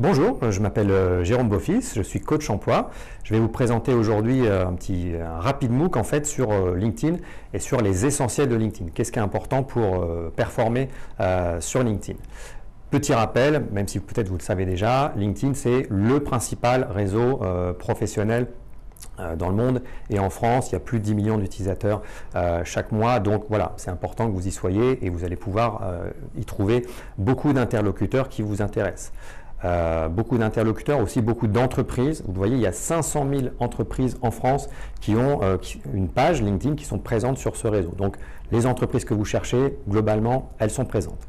Bonjour, je m'appelle Jérôme Beaufils, je suis coach emploi. Je vais vous présenter aujourd'hui un rapide MOOC en fait sur LinkedIn et sur les essentiels de LinkedIn. Qu'est-ce qui est important pour performer sur LinkedIn? Petit rappel, même si peut-être vous le savez déjà, LinkedIn c'est le principal réseau professionnel dans le monde, et en France il y a plus de 10 millions d'utilisateurs chaque mois, donc voilà, c'est important que vous y soyez et vous allez pouvoir y trouver beaucoup d'interlocuteurs qui vous intéressent. Beaucoup d'interlocuteurs, aussi beaucoup d'entreprises. Vous voyez, il y a 500 000 entreprises en France qui ont une page LinkedIn qui sont présentes sur ce réseau. Donc les entreprises que vous cherchez, globalement, elles sont présentes.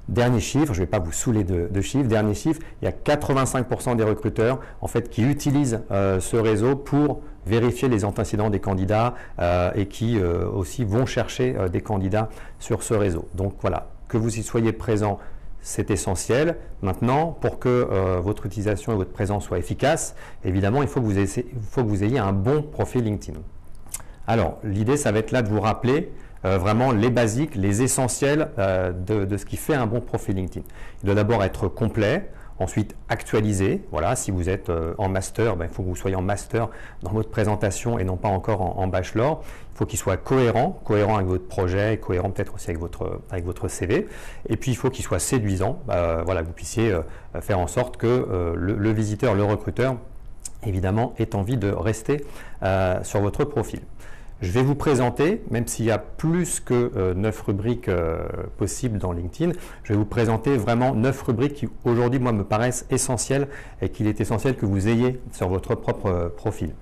Dernier chiffre, je ne vais pas vous saouler de chiffres, dernier chiffre, il y a 85% des recruteurs en fait, qui utilisent ce réseau pour vérifier les antécédents des candidats et qui aussi vont chercher des candidats sur ce réseau. Donc voilà, que vous y soyez présent, c'est essentiel. Maintenant, pour que votre utilisation et votre présence soient efficaces, évidemment, il faut que vous ayez un bon profil LinkedIn. Alors, l'idée, ça va être là de vous rappeler vraiment les basiques, les essentiels de ce qui fait un bon profil LinkedIn. Il doit d'abord être complet, ensuite actualisé. Voilà, si vous êtes en master, il faut que vous soyez en master dans votre présentation et non pas encore en bachelor. Il faut qu'il soit cohérent avec votre projet, et cohérent peut-être aussi avec votre CV. Et puis il faut qu'il soit séduisant, voilà, que vous puissiez faire en sorte que le visiteur, le recruteur, évidemment, ait envie de rester sur votre profil. Je vais vous présenter, même s'il y a plus que 9 rubriques possibles dans LinkedIn, je vais vous présenter vraiment 9 rubriques qui aujourd'hui, moi, me paraissent essentielles et qu'il est essentiel que vous ayez sur votre propre profil.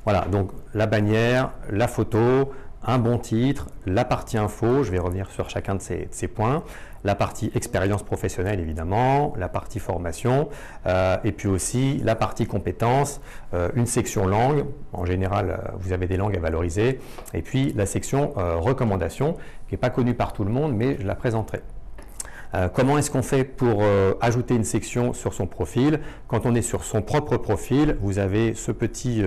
Voilà, donc la bannière, la photo, un bon titre, la partie info, je vais revenir sur chacun de ces points, la partie expérience professionnelle évidemment, la partie formation et puis aussi la partie compétences, une section langue, en général vous avez des langues à valoriser, et puis la section recommandations qui n'est pas connue par tout le monde mais je la présenterai. Comment est-ce qu'on fait pour ajouter une section sur son profil? Quand on est sur son propre profil, vous avez ce petit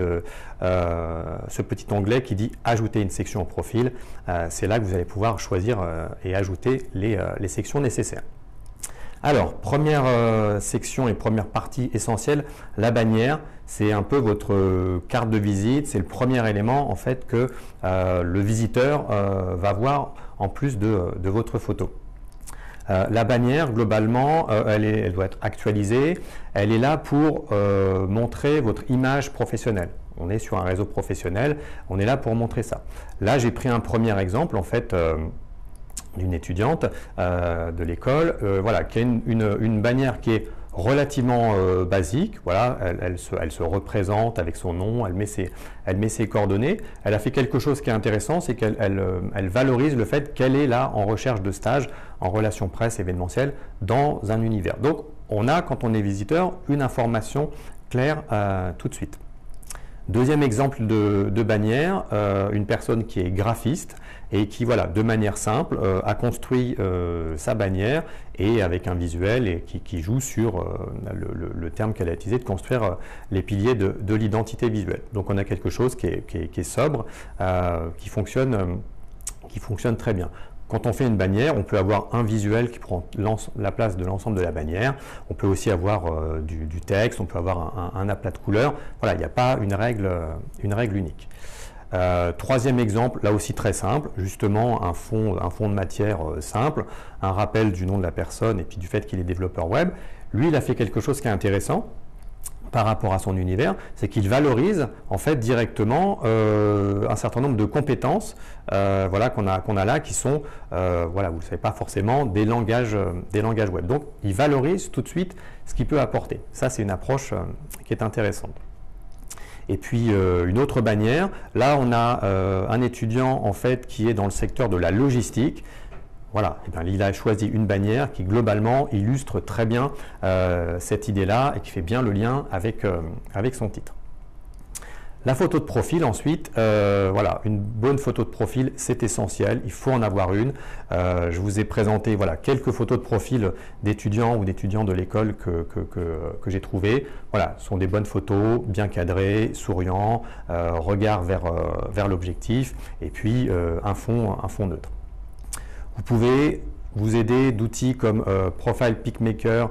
onglet qui dit « Ajouter une section au profil ». C'est là que vous allez pouvoir choisir et ajouter les sections nécessaires. Alors, première section et première partie essentielle, la bannière, c'est un peu votre carte de visite, c'est le premier élément en fait que le visiteur va voir en plus de votre photo. La bannière, globalement, elle doit être actualisée. Elle est là pour montrer votre image professionnelle. On est sur un réseau professionnel, on est là pour montrer ça. Là, j'ai pris un premier exemple, en fait, d'une étudiante de l'école, voilà, qui a une bannière qui est relativement basique. Voilà, elle se représente avec son nom, elle met ses coordonnées. Elle a fait quelque chose qui est intéressant, c'est qu'elle valorise le fait qu'elle est là en recherche de stage, en relation presse événementielle, dans un univers. Donc, on a, quand on est visiteur, une information claire tout de suite. Deuxième exemple de bannière, une personne qui est graphiste et qui, voilà, de manière simple, a construit sa bannière et avec un visuel et qui joue sur le terme qu'elle a utilisé de construire les piliers de l'identité visuelle. Donc on a quelque chose qui est sobre, qui fonctionne très bien. Quand on fait une bannière, on peut avoir un visuel qui prend la place de l'ensemble de la bannière. On peut aussi avoir du texte, on peut avoir un aplat de couleurs. Voilà, il n'y a pas une règle unique. Troisième exemple, là aussi très simple, justement un fond de matière simple, un rappel du nom de la personne et puis du fait qu'il est développeur web. Lui, il a fait quelque chose qui est intéressant par rapport à son univers, c'est qu'il valorise en fait directement un certain nombre de compétences voilà, qu'on a là qui sont, voilà, vous ne le savez pas forcément, des langages web. Donc, il valorise tout de suite ce qu'il peut apporter. Ça, c'est une approche qui est intéressante. Et puis une autre bannière, là on a un étudiant en fait qui est dans le secteur de la logistique. Voilà, et bien, il a choisi une bannière qui globalement illustre très bien cette idée-là et qui fait bien le lien avec son titre. La photo de profil ensuite, voilà, une bonne photo de profil, c'est essentiel, il faut en avoir une. Je vous ai présenté voilà, quelques photos de profil d'étudiants ou d'étudiants de l'école que j'ai trouvées. Voilà, ce sont des bonnes photos, bien cadrées, souriants, regard vers l'objectif et puis un fond neutre. Vous pouvez vous aider d'outils comme Profile PicMaker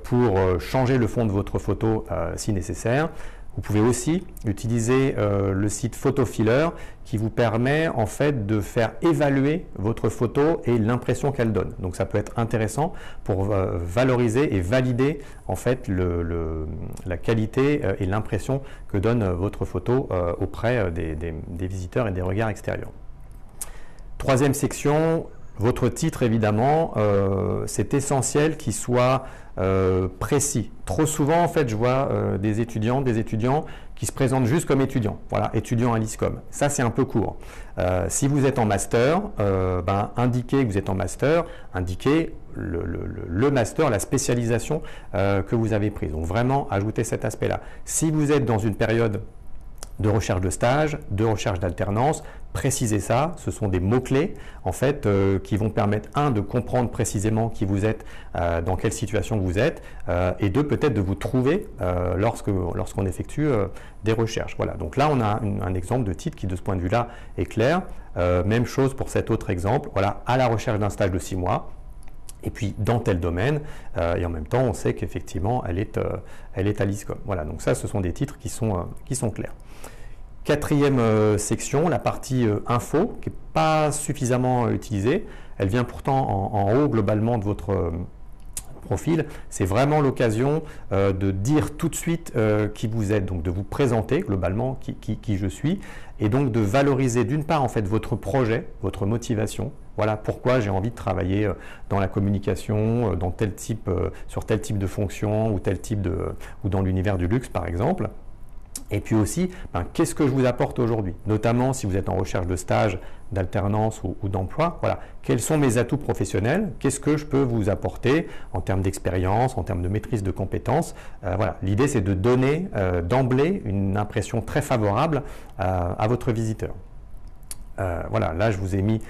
pour changer le fond de votre photo si nécessaire. Vous pouvez aussi utiliser le site PhotoFiller qui vous permet en fait de faire évaluer votre photo et l'impression qu'elle donne. Donc ça peut être intéressant pour valoriser et valider en fait la qualité et l'impression que donne votre photo auprès des visiteurs et des regards extérieurs. Troisième section, votre titre évidemment, c'est essentiel qu'il soit précis. Trop souvent en fait je vois des étudiants qui se présentent juste comme étudiants. Voilà, étudiant à l'ISCOM. Ça c'est un peu court. Si vous êtes en master, indiquez que vous êtes en master, indiquez le master, la spécialisation que vous avez prise. Donc vraiment ajoutez cet aspect-là. Si vous êtes dans une période de recherche de stage, de recherche d'alternance, précisez ça, ce sont des mots-clés en fait qui vont permettre de comprendre précisément qui vous êtes, dans quelle situation vous êtes et peut-être de vous trouver lorsqu'on effectue des recherches. Voilà, donc là on a un exemple de titre qui de ce point de vue-là est clair. Même chose pour cet autre exemple, voilà, à la recherche d'un stage de 6 mois. Et puis dans tel domaine, et en même temps on sait qu'effectivement elle est à l'ISCOM. Voilà, donc ça ce sont des titres qui sont clairs. Quatrième section, la partie info, qui n'est pas suffisamment utilisée. Elle vient pourtant en haut globalement de votre profil. C'est vraiment l'occasion de dire tout de suite qui vous êtes, donc de vous présenter globalement qui je suis, et donc de valoriser d'une part en fait votre projet, votre motivation. Voilà pourquoi j'ai envie de travailler dans la communication, sur tel type de fonction ou dans l'univers du luxe par exemple. Et puis aussi, qu'est-ce que je vous apporte aujourd'hui? Notamment si vous êtes en recherche de stage, d'alternance ou d'emploi. Voilà, quels sont mes atouts professionnels? Qu'est-ce que je peux vous apporter en termes d'expérience, en termes de maîtrise de compétences? Voilà, l'idée c'est de donner d'emblée une impression très favorable à votre visiteur. Voilà, là je vous ai mis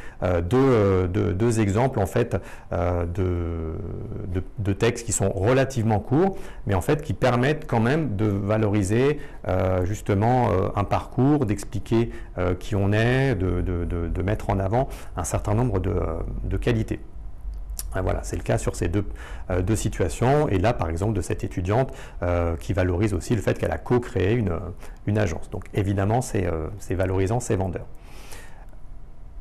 deux exemples en fait de textes qui sont relativement courts, mais en fait qui permettent quand même de valoriser justement un parcours, d'expliquer qui on est, de mettre en avant un certain nombre de qualités. Voilà, c'est le cas sur ces deux situations, et là par exemple de cette étudiante qui valorise aussi le fait qu'elle a co-créé une agence. Donc évidemment c'est valorisant, c'est vendeur.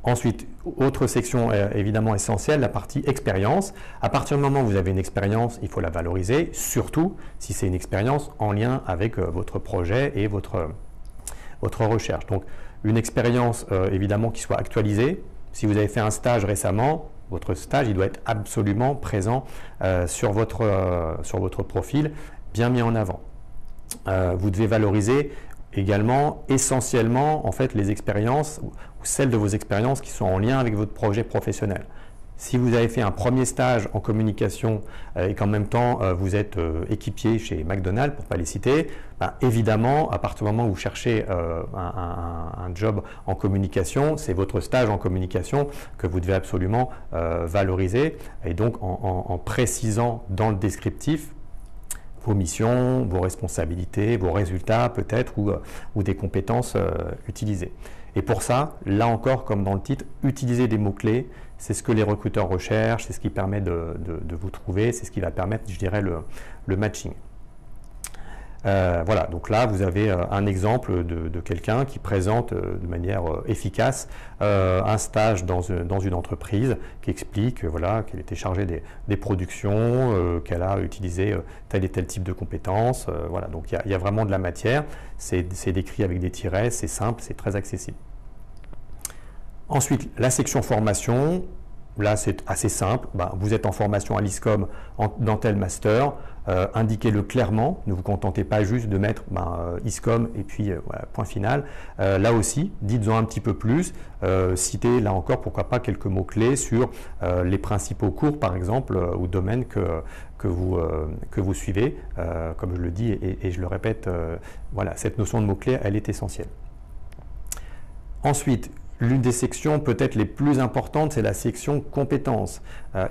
Ensuite, autre section évidemment essentielle, la partie expérience. À partir du moment où vous avez une expérience, il faut la valoriser, surtout si c'est une expérience en lien avec votre projet et votre recherche. Donc une expérience évidemment qui soit actualisée. Si vous avez fait un stage récemment, votre stage il doit être absolument présent sur votre profil, bien mis en avant. Vous devez valoriser également essentiellement en fait les expériences ou celles de vos expériences qui sont en lien avec votre projet professionnel. Si vous avez fait un premier stage en communication et qu'en même temps vous êtes équipier chez McDonald's, pour ne pas les citer, évidemment, à partir du moment où vous cherchez un job en communication, c'est votre stage en communication que vous devez absolument valoriser, et donc en précisant dans le descriptif vos missions, vos responsabilités, vos résultats peut-être ou des compétences utilisées. Et pour ça, là encore, comme dans le titre, utilisez des mots-clés. C'est ce que les recruteurs recherchent, c'est ce qui permet de vous trouver, c'est ce qui va permettre, je dirais, le matching. Voilà, donc là, vous avez un exemple de quelqu'un qui présente de manière efficace un stage dans une entreprise, qui explique voilà, qu'elle était chargée des productions, qu'elle a utilisé tel et tel type de compétences. Voilà, donc il y a vraiment de la matière, c'est décrit avec des tirets, c'est simple, c'est très accessible. Ensuite, la section formation. Là, c'est assez simple. Vous êtes en formation à l'ISCOM dans tel master. Indiquez-le clairement. Ne vous contentez pas juste de mettre ISCOM et puis voilà, point final. Là aussi, dites-en un petit peu plus. Citez là encore, pourquoi pas, quelques mots-clés sur les principaux cours, par exemple, ou domaines que vous suivez. Comme je le dis et je le répète, voilà, cette notion de mots-clés, elle est essentielle. Ensuite, l'une des sections peut-être les plus importantes, c'est la section compétences.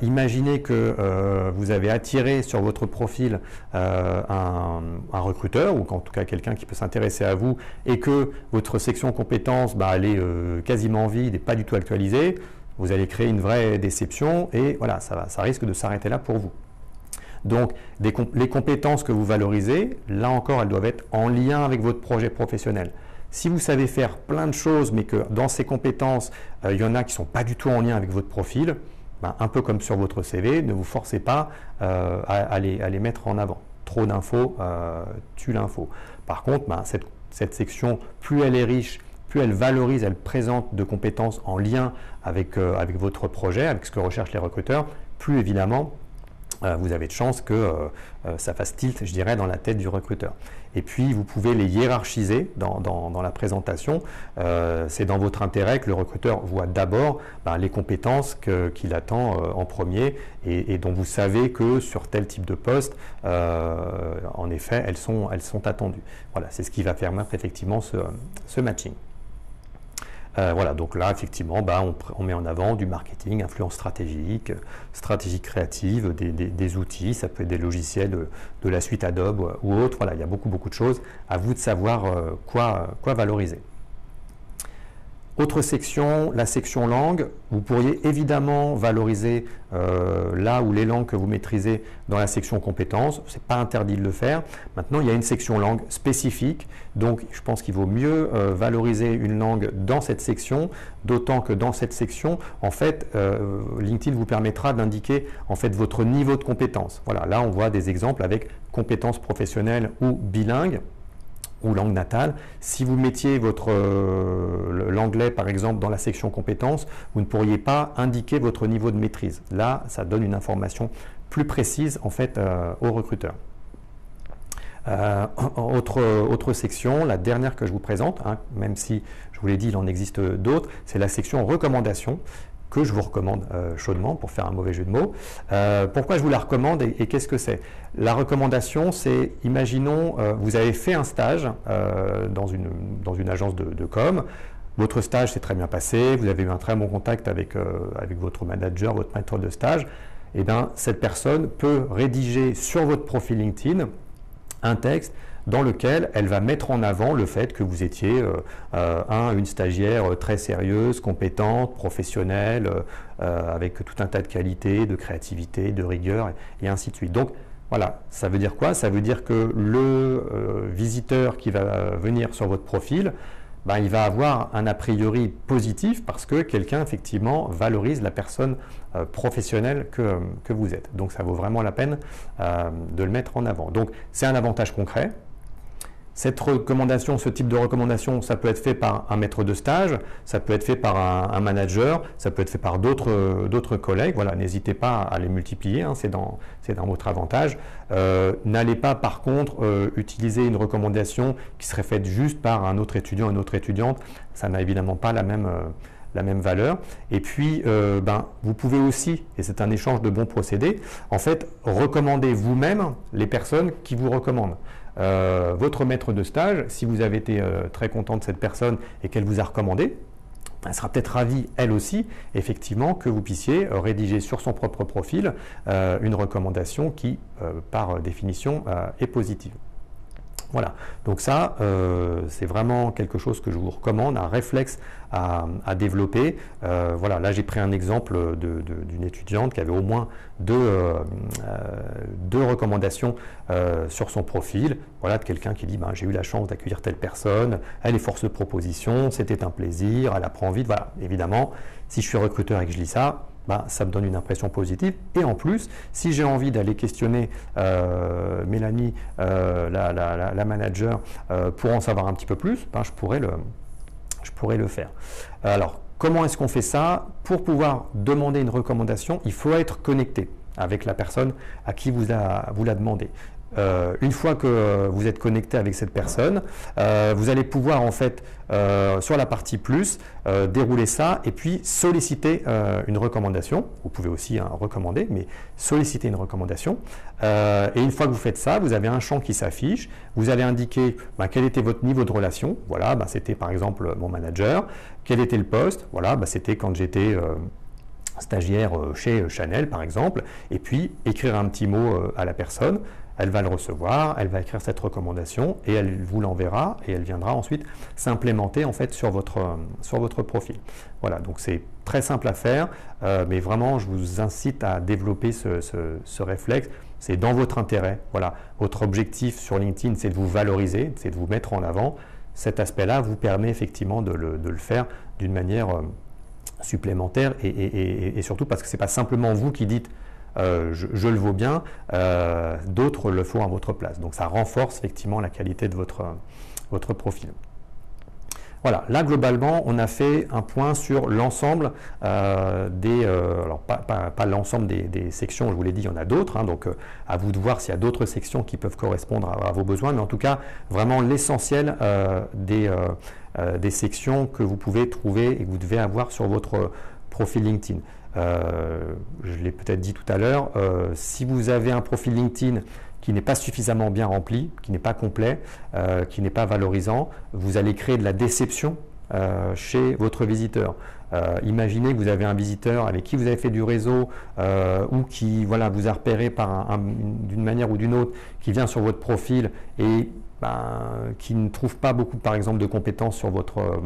Imaginez que vous avez attiré sur votre profil un recruteur, ou en tout cas quelqu'un qui peut s'intéresser à vous, et que votre section compétences, elle est quasiment vide et pas du tout actualisée. vous allez créer une vraie déception et voilà, ça risque de s'arrêter là pour vous. Donc, les compétences que vous valorisez, là encore, elles doivent être en lien avec votre projet professionnel. Si vous savez faire plein de choses, mais que dans ces compétences, il y en a qui ne sont pas du tout en lien avec votre profil, ben, un peu comme sur votre CV, ne vous forcez pas à les mettre en avant. Trop d'infos tue l'info. Par contre, ben, cette section, plus elle est riche, plus elle valorise, elle présente de compétences en lien avec votre projet, avec ce que recherchent les recruteurs, plus évidemment, vous avez de chances que ça fasse tilt, je dirais, dans la tête du recruteur. Et puis, vous pouvez les hiérarchiser dans la présentation. C'est dans votre intérêt que le recruteur voit d'abord les compétences qu'il attend en premier et dont vous savez que sur tel type de poste, en effet, elles sont attendues. Voilà, c'est ce qui va permettre effectivement ce matching. Voilà, donc là, effectivement, on met en avant du marketing, influence stratégique, stratégie créative, des outils, ça peut être des logiciels de la suite Adobe ou autre. Voilà, il y a beaucoup de choses. À vous de savoir quoi valoriser. Autre section, la section langue. Vous pourriez évidemment valoriser là où les langues que vous maîtrisez dans la section compétences. Ce n'est pas interdit de le faire. Maintenant, il y a une section langue spécifique. Donc, je pense qu'il vaut mieux valoriser une langue dans cette section, d'autant que dans cette section, en fait, LinkedIn vous permettra d'indiquer en fait votre niveau de compétence. Voilà, là, on voit des exemples avec compétences professionnelles ou bilingues ou langue natale. Si vous mettiez l'anglais par exemple dans la section compétences, vous ne pourriez pas indiquer votre niveau de maîtrise. Là, ça donne une information plus précise en fait au recruteur. Autre section, la dernière que je vous présente, même si je vous l'ai dit, il en existe d'autres, c'est la section recommandations, que je vous recommande chaudement pour faire un mauvais jeu de mots. Pourquoi je vous la recommande et qu'est-ce que c'est? La recommandation, c'est, imaginons, vous avez fait un stage dans une agence de com, votre stage s'est très bien passé, vous avez eu un très bon contact avec votre manager, votre maître de stage, et bien cette personne peut rédiger sur votre profil LinkedIn un texte dans lequel elle va mettre en avant le fait que vous étiez une stagiaire très sérieuse, compétente, professionnelle, avec tout un tas de qualités, de créativité, de rigueur, et ainsi de suite. Donc voilà, ça veut dire quoi? Ça veut dire que le visiteur qui va venir sur votre profil, il va avoir un a priori positif parce que quelqu'un effectivement valorise la personne professionnelle que vous êtes. Donc ça vaut vraiment la peine de le mettre en avant. Donc c'est un avantage concret. Cette recommandation, ce type de recommandation, ça peut être fait par un maître de stage, ça peut être fait par un manager, ça peut être fait par d'autres collègues. Voilà, n'hésitez pas à les multiplier, c'est dans votre avantage. N'allez pas par contre utiliser une recommandation qui serait faite juste par un autre étudiant, une autre étudiante. Ça n'a évidemment pas la même valeur. Et puis, vous pouvez aussi, et c'est un échange de bons procédés, en fait, recommander vous-même les personnes qui vous recommandent. Votre maître de stage, si vous avez été très content de cette personne et qu'elle vous a recommandé, elle sera peut-être ravie, elle aussi, effectivement, que vous puissiez rédiger sur son propre profil une recommandation qui, par définition, est positive. Voilà, donc ça, c'est vraiment quelque chose que je vous recommande, un réflexe à développer. Voilà, là j'ai pris un exemple d'une étudiante qui avait au moins deux recommandations sur son profil. Voilà, de quelqu'un qui dit j'ai eu la chance d'accueillir telle personne, elle est force de proposition, c'était un plaisir, elle apprend vite. Voilà, évidemment, si je suis recruteur et que je lis ça, ça me donne une impression positive. Et en plus, si j'ai envie d'aller questionner Mélanie, la manager, pour en savoir un petit peu plus, je pourrais le faire. Alors, comment est-ce qu'on fait ça? Pour pouvoir demander une recommandation, il faut être connecté avec la personne à qui vous l'a demandé. Une fois que vous êtes connecté avec cette personne, vous allez pouvoir en fait sur la partie plus dérouler ça et puis solliciter une recommandation. Vous pouvez aussi recommander, mais solliciter une recommandation. Et une fois que vous faites ça, vous avez un champ qui s'affiche. Vous allez indiquer quel était votre niveau de relation. Voilà, c'était par exemple mon manager. Quel était le poste? Voilà, c'était quand j'étais stagiaire chez Chanel par exemple, et puis écrire un petit mot à la personne. Elle va le recevoir, elle va écrire cette recommandation et elle vous l'enverra et elle viendra ensuite s'implémenter en fait sur votre profil. Voilà, donc c'est très simple à faire, mais vraiment je vous incite à développer ce réflexe. C'est dans votre intérêt. Voilà, votre objectif sur LinkedIn, c'est de vous valoriser, c'est de vous mettre en avant. Cet aspect-là vous permet effectivement de le faire d'une manière supplémentaire et surtout parce que ce n'est pas simplement vous qui dites je le vaux bien, d'autres le font à votre place. Donc ça renforce effectivement la qualité de votre profil. Voilà, là globalement on a fait un point sur l'ensemble alors pas l'ensemble des sections, je vous l'ai dit, il y en a d'autres, hein, donc à vous de voir s'il y a d'autres sections qui peuvent correspondre à vos besoins, mais en tout cas vraiment l'essentiel des sections que vous pouvez trouver et que vous devez avoir sur votre profil LinkedIn. Je l'ai peut-être dit tout à l'heure, si vous avez un profil LinkedIn qui n'est pas suffisamment bien rempli, qui n'est pas complet, qui n'est pas valorisant, vous allez créer de la déception chez votre visiteur. Imaginez que vous avez un visiteur avec qui vous avez fait du réseau ou qui vous a repéré d'une manière ou d'une autre, qui vient sur votre profil et qui ne trouve pas beaucoup, par exemple, de compétences sur votre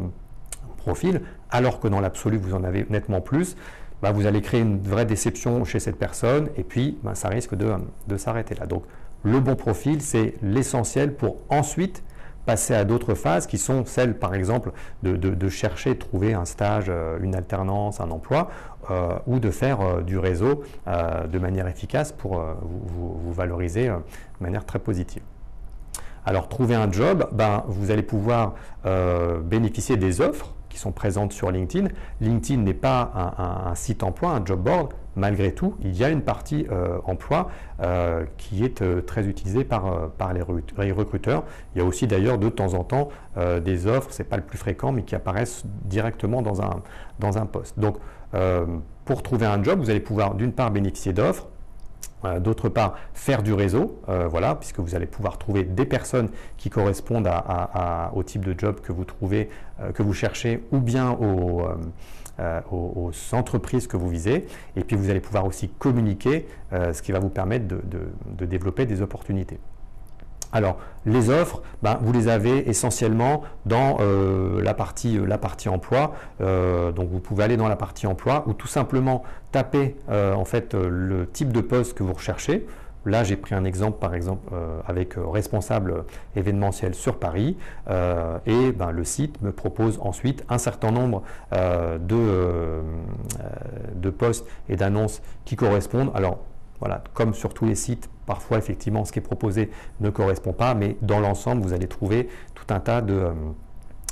profil, alors que dans l'absolu, vous en avez nettement plus. Vous allez créer une vraie déception chez cette personne et puis ça risque de s'arrêter là. Donc le bon profil, c'est l'essentiel pour ensuite passer à d'autres phases qui sont celles, par exemple, de chercher, de trouver un stage, une alternance, un emploi ou de faire du réseau de manière efficace pour vous valoriser de manière très positive. Alors trouver un job, vous allez pouvoir bénéficier des offres qui sont présentes sur LinkedIn. LinkedIn n'est pas un site emploi, un job board. Malgré tout, il y a une partie emploi qui est très utilisée par les recruteurs. Il y a aussi d'ailleurs de temps en temps des offres, ce n'est pas le plus fréquent, mais qui apparaissent directement dans un poste. Donc, pour trouver un job, vous allez pouvoir d'une part bénéficier d'offres, d'autre part faire du réseau, voilà, puisque vous allez pouvoir trouver des personnes qui correspondent au type de job que vous trouvez, que vous cherchez, ou bien aux entreprises que vous visez, et puis vous allez pouvoir aussi communiquer, ce qui va vous permettre de développer des opportunités. Alors, les offres, vous les avez essentiellement dans la partie emploi. Donc, vous pouvez aller dans la partie emploi ou tout simplement taper en fait le type de poste que vous recherchez. Là, j'ai pris un exemple, par exemple, avec responsable événementiel sur Paris. Et le site me propose ensuite un certain nombre de postes et d'annonces qui correspondent. Alors, voilà, comme sur tous les sites, parfois effectivement ce qui est proposé ne correspond pas, mais dans l'ensemble, vous allez trouver tout un tas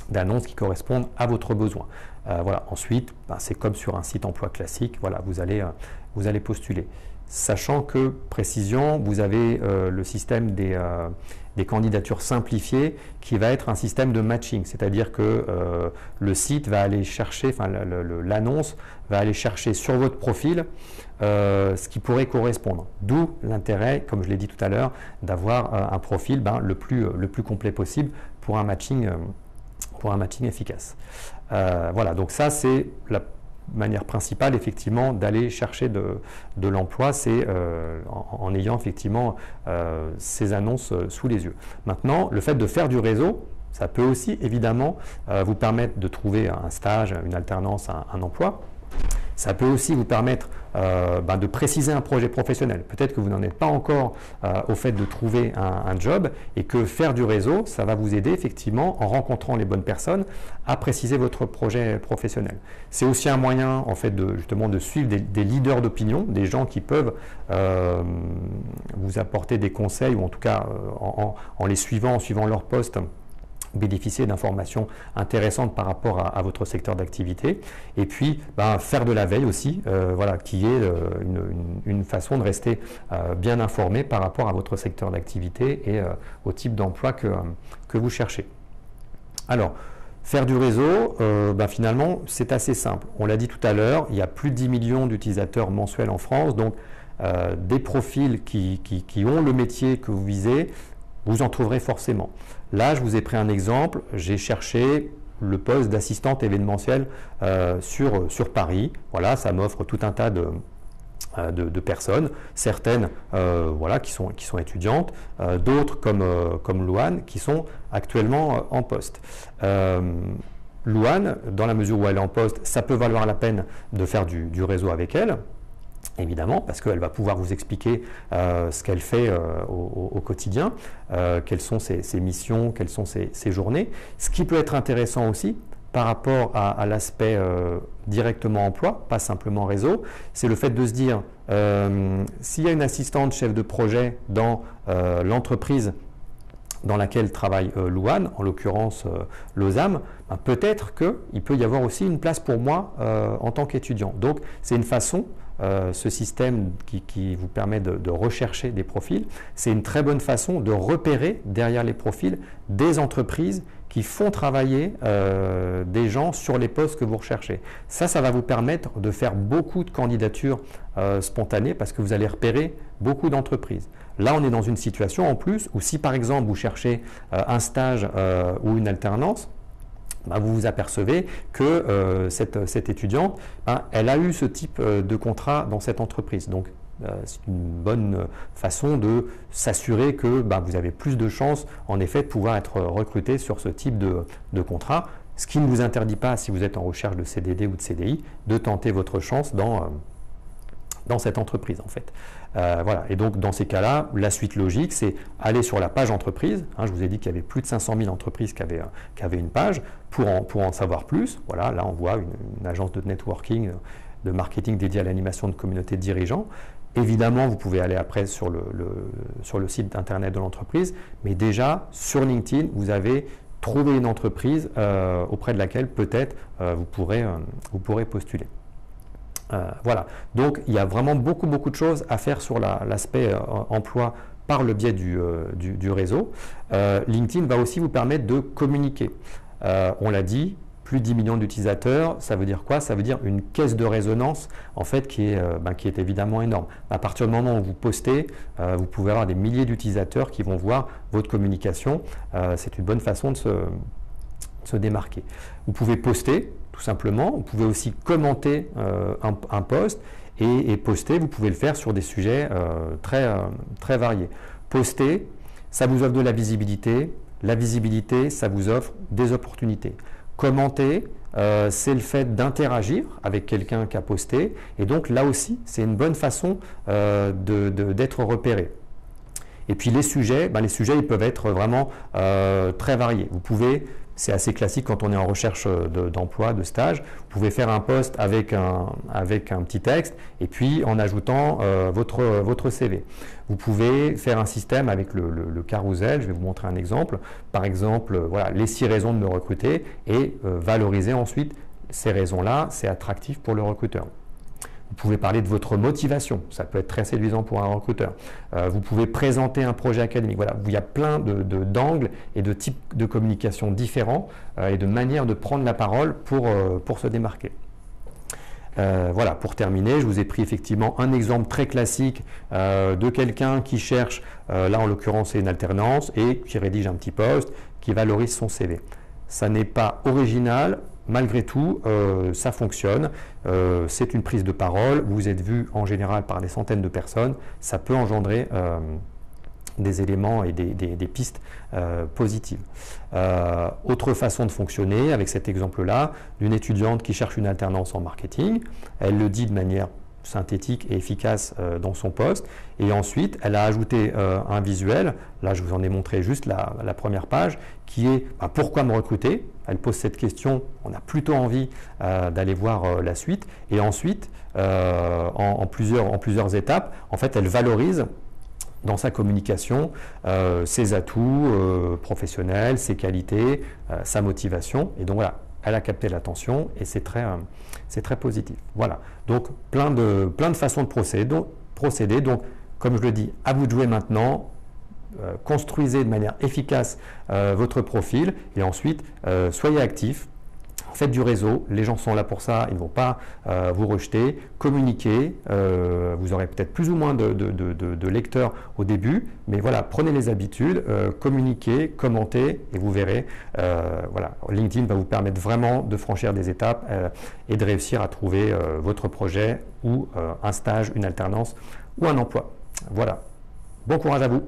d'annonces qui correspondent à votre besoin. Voilà. Ensuite, c'est comme sur un site emploi classique, voilà, vous allez postuler. Sachant que, précision, vous avez le système des candidatures simplifiées qui va être un système de matching, c'est-à-dire que le site va aller chercher, l'annonce va aller chercher sur votre profil ce qui pourrait correspondre. D'où l'intérêt, comme je l'ai dit tout à l'heure, d'avoir un profil le plus complet possible pour un matching efficace. Voilà, donc ça c'est la manière principale effectivement d'aller chercher de l'emploi, c'est en ayant effectivement ces annonces sous les yeux. Maintenant, le fait de faire du réseau, ça peut aussi évidemment vous permettre de trouver un stage, une alternance, un emploi. Ça peut aussi vous permettre de préciser un projet professionnel. Peut-être que vous n'en êtes pas encore au fait de trouver un job et que faire du réseau, ça va vous aider effectivement en rencontrant les bonnes personnes à préciser votre projet professionnel. C'est aussi un moyen en fait justement de suivre des leaders d'opinion, des gens qui peuvent vous apporter des conseils ou en tout cas en les suivant, en suivant leur poste, bénéficier d'informations intéressantes par rapport à votre secteur d'activité et puis faire de la veille aussi, voilà, qui est une façon de rester bien informé par rapport à votre secteur d'activité et au type d'emploi que vous cherchez. Alors, faire du réseau, finalement, c'est assez simple. On l'a dit tout à l'heure, il y a plus de 10 millions d'utilisateurs mensuels en France, donc des profils qui ont le métier que vous visez, vous en trouverez forcément. Là, je vous ai pris un exemple, j'ai cherché le poste d'assistante événementielle sur Paris. Voilà, ça m'offre tout un tas de personnes, certaines voilà, qui sont étudiantes, d'autres comme Louane qui sont actuellement en poste. Louane, dans la mesure où elle est en poste, ça peut valoir la peine de faire du réseau avec elle, évidemment, parce qu'elle va pouvoir vous expliquer ce qu'elle fait au quotidien, quelles sont ses missions, quelles sont ses journées. Ce qui peut être intéressant aussi, par rapport à l'aspect directement emploi, pas simplement réseau, c'est le fait de se dire, s'il y a une assistante chef de projet dans l'entreprise dans laquelle travaille Louane, en l'occurrence Lozam, ben, peut-être qu'il peut y avoir aussi une place pour moi en tant qu'étudiant. Donc c'est une façon, ce système qui vous permet de rechercher des profils, c'est une très bonne façon de repérer derrière les profils des entreprises qui font travailler des gens sur les postes que vous recherchez. Ça va vous permettre de faire beaucoup de candidatures spontanées parce que vous allez repérer beaucoup d'entreprises. Là, on est dans une situation en plus où si par exemple vous cherchez un stage ou une alternance, ben, vous vous apercevez que cette étudiante, ben, elle a eu ce type de contrat dans cette entreprise. Donc, c'est une bonne façon de s'assurer que ben, vous avez plus de chances, en effet, de pouvoir être recruté sur ce type de contrat. Ce qui ne vous interdit pas, si vous êtes en recherche de CDD ou de CDI, de tenter votre chance dans cette entreprise, en fait. Voilà. Et donc, dans ces cas-là, la suite logique, c'est aller sur la page entreprise. Hein, je vous ai dit qu'il y avait plus de 500 000 entreprises qui avaient une page pour en savoir plus. Voilà, là, on voit une agence de networking, de marketing dédiée à l'animation de communautés de dirigeants. Évidemment, vous pouvez aller après sur le site internet de l'entreprise, mais déjà, sur LinkedIn, vous avez trouvé une entreprise auprès de laquelle peut-être vous pourrez postuler. Voilà, donc il y a vraiment beaucoup de choses à faire sur l'aspect emploi par le biais du réseau. LinkedIn va aussi vous permettre de communiquer. On l'a dit, plus de 10 millions d'utilisateurs, ça veut dire quoi? Ça veut dire une caisse de résonance en fait qui est évidemment énorme. À partir du moment où vous postez, vous pouvez avoir des milliers d'utilisateurs qui vont voir votre communication. C'est une bonne façon de se démarquer. Vous pouvez poster tout simplement, vous pouvez aussi commenter un post et poster, vous pouvez le faire sur des sujets très variés. Poster, ça vous offre de la visibilité, ça vous offre des opportunités. Commenter, c'est le fait d'interagir avec quelqu'un qui a posté et donc là aussi, c'est une bonne façon d'être repéré. Et puis les sujets, ils peuvent être vraiment très variés. Vous pouvez, c'est assez classique quand on est en recherche d'emploi, de stage, vous pouvez faire un post avec un petit texte et puis en ajoutant votre CV. Vous pouvez faire un système avec le carrousel, je vais vous montrer un exemple. Par exemple, voilà, les 6 raisons de me recruter et valoriser ensuite ces raisons-là, c'est attractif pour le recruteur. Vous pouvez parler de votre motivation, ça peut être très séduisant pour un recruteur. Vous pouvez présenter un projet académique. Voilà, il y a plein d'angles et de types de communication différents et de manières de prendre la parole pour se démarquer. Voilà, pour terminer, je vous ai pris effectivement un exemple très classique de quelqu'un qui cherche, là en l'occurrence c'est une alternance, et qui rédige un petit post, qui valorise son CV. Ça n'est pas original. Malgré tout, ça fonctionne, c'est une prise de parole, vous êtes vu en général par des centaines de personnes, ça peut engendrer des éléments et des pistes positives. Autre façon de fonctionner, avec cet exemple-là, d'une étudiante qui cherche une alternance en marketing, elle le dit de manière synthétique et efficace dans son poste. Et ensuite, elle a ajouté un visuel. Là, je vous en ai montré juste la première page, qui est pourquoi me recruter? Elle pose cette question. On a plutôt envie d'aller voir la suite. Et ensuite, en plusieurs étapes, en fait, elle valorise dans sa communication ses atouts professionnels, ses qualités, sa motivation. Et donc voilà, elle a capté l'attention et c'est très positif. Voilà, donc plein de façons de procéder. Donc, comme je le dis, à vous de jouer maintenant. Construisez de manière efficace votre profil et ensuite soyez actif. faites du réseau, les gens sont là pour ça, ils ne vont pas vous rejeter. Communiquez, vous aurez peut-être plus ou moins de lecteurs au début, mais voilà, prenez les habitudes, communiquez, commentez et vous verrez, voilà, LinkedIn va vous permettre vraiment de franchir des étapes et de réussir à trouver votre projet ou un stage, une alternance ou un emploi. Voilà, bon courage à vous.